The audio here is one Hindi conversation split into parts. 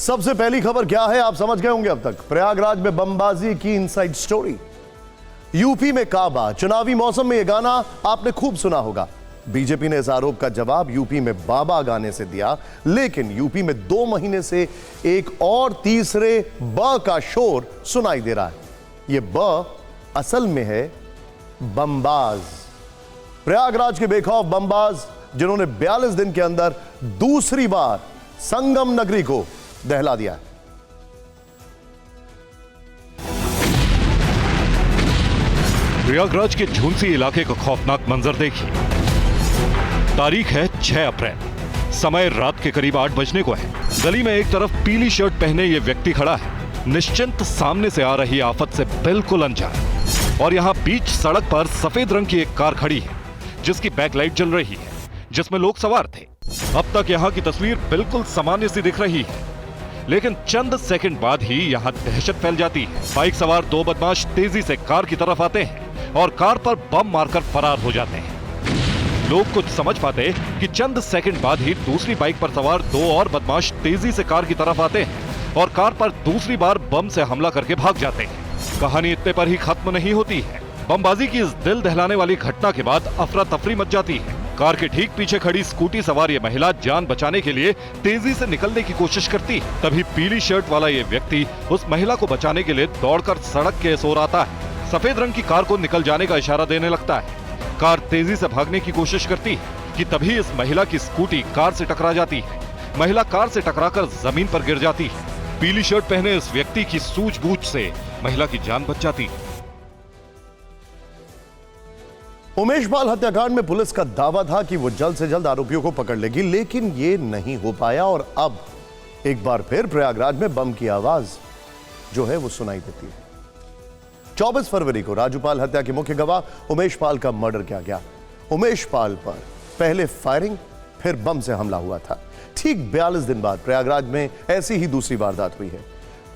सबसे पहली खबर क्या है आप समझ गए होंगे अब तक। प्रयागराज में बमबाजी की इनसाइड स्टोरी। यूपी में काबा, चुनावी मौसम में यह गाना आपने खूब सुना होगा। बीजेपी ने इस आरोप का जवाब यूपी में बाबा गाने से दिया, लेकिन यूपी में 2 महीने से एक और तीसरे ब का शोर सुनाई दे रहा है। यह ब असल में है बमबाज। प्रयागराज के बेखौफ बमबाज जिन्होंने 42 दिन के अंदर दूसरी बार संगम नगरी को दहला दिया है। प्रयागराज के झुंसी इलाके का खौफनाक मंजर देखिए। तारीख है 6 अप्रैल, समय रात के करीब 8 बजने को है। गली में एक तरफ पीली शर्ट पहने ये व्यक्ति खड़ा है, निश्चिंत सामने से आ रही आफत से बिल्कुल अनजान। और यहाँ बीच सड़क पर सफेद रंग की एक कार खड़ी है जिसकी बैकलाइट जल रही है, जिसमें लोग सवार थे। अब तक यहाँ की तस्वीर बिल्कुल सामान्य सी दिख रही है, लेकिन चंद सेकंड बाद ही यहाँ दहशत फैल जाती है। बाइक सवार 2 बदमाश तेजी से कार की तरफ आते हैं और कार पर बम मारकर फरार हो जाते हैं। लोग कुछ समझ पाते कि चंद सेकंड बाद ही दूसरी बाइक पर सवार 2 और बदमाश तेजी से कार की तरफ आते हैं और कार पर दूसरी बार बम से हमला करके भाग जाते हैं। कहानी इतने पर ही खत्म नहीं होती है। बमबाजी की इस दिल दहलाने वाली घटना के बाद अफरा तफरी मच जाती है। कार के ठीक पीछे खड़ी स्कूटी सवार ये महिला जान बचाने के लिए तेजी से निकलने की कोशिश करती है। तभी पीली शर्ट वाला ये व्यक्ति उस महिला को बचाने के लिए दौड़कर सड़क के इस ओर आता है। सफेद रंग की कार को निकल जाने का इशारा देने लगता है। कार तेजी से भागने की कोशिश करती है कि तभी इस महिला की स्कूटी कार से टकरा जाती है। महिला कार से टकराकर जमीन पर गिर जाती है। पीली शर्ट पहने इस व्यक्ति की सूझबूझ से महिला की जान बच जाती है। उमेश पाल हत्याकांड में पुलिस का दावा था कि वो जल्द से जल्द आरोपियों को पकड़ लेगी, लेकिन ये नहीं हो पाया और अब एक बार फिर प्रयागराज में बम की आवाज जो है वो सुनाई देती है। 24 फरवरी को राजूपाल हत्या के मुख्य गवाह उमेश पाल का मर्डर किया गया। उमेश पाल पर पहले फायरिंग फिर बम से हमला हुआ था। ठीक 42 दिन बाद प्रयागराज में ऐसी ही दूसरी वारदात हुई है।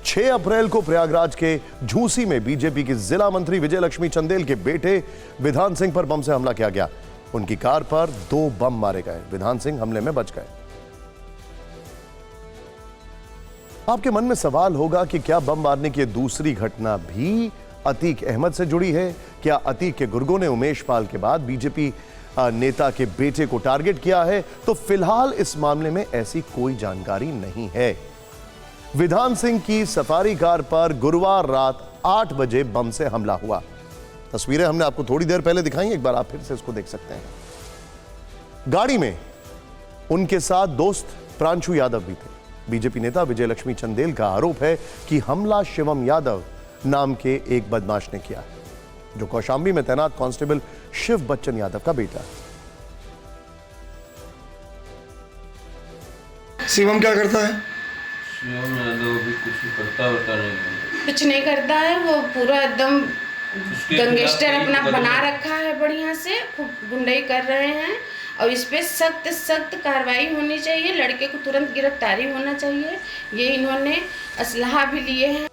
6 अप्रैल को प्रयागराज के झूसी में बीजेपी की जिला मंत्री विजय लक्ष्मी चंदेल के बेटे विधान सिंह पर बम से हमला किया गया। उनकी कार पर 2 बम मारे गए। विधान सिंह हमले में बच गए। आपके मन में सवाल होगा कि क्या बम मारने की दूसरी घटना भी अतीक अहमद से जुड़ी है? क्या अतीक के गुर्गों ने उमेश पाल के बाद बीजेपी नेता के बेटे को टारगेट किया है? तो फिलहाल इस मामले में ऐसी कोई जानकारी नहीं है। विधान सिंह की सफारी कार पर गुरुवार रात 8 बजे बम से हमला हुआ। तस्वीरें हमने आपको थोड़ी देर पहले दिखाई, एक बार आप फिर से इसको देख सकते हैं। गाड़ी में उनके साथ दोस्त प्रांशु यादव भी थे। बीजेपी नेता विजय लक्ष्मी चंदेल का आरोप है कि हमला शिवम यादव नाम के एक बदमाश ने किया, जो कौशांबी में तैनात कांस्टेबल शिव बच्चन यादव का बेटा है। शिवम क्या करता है? शिवम यादव भी कुछ करता होता नहीं, कुछ नहीं करता है। वो पूरा एकदम गैंगस्टर अपना बना रखा है, बढ़िया से खूब गुंडाई कर रहे हैं और इस पे सख्त सख्त कार्रवाई होनी चाहिए। लड़के को तुरंत गिरफ्तारी होना चाहिए। ये इन्होंने असलहा भी लिए हैं।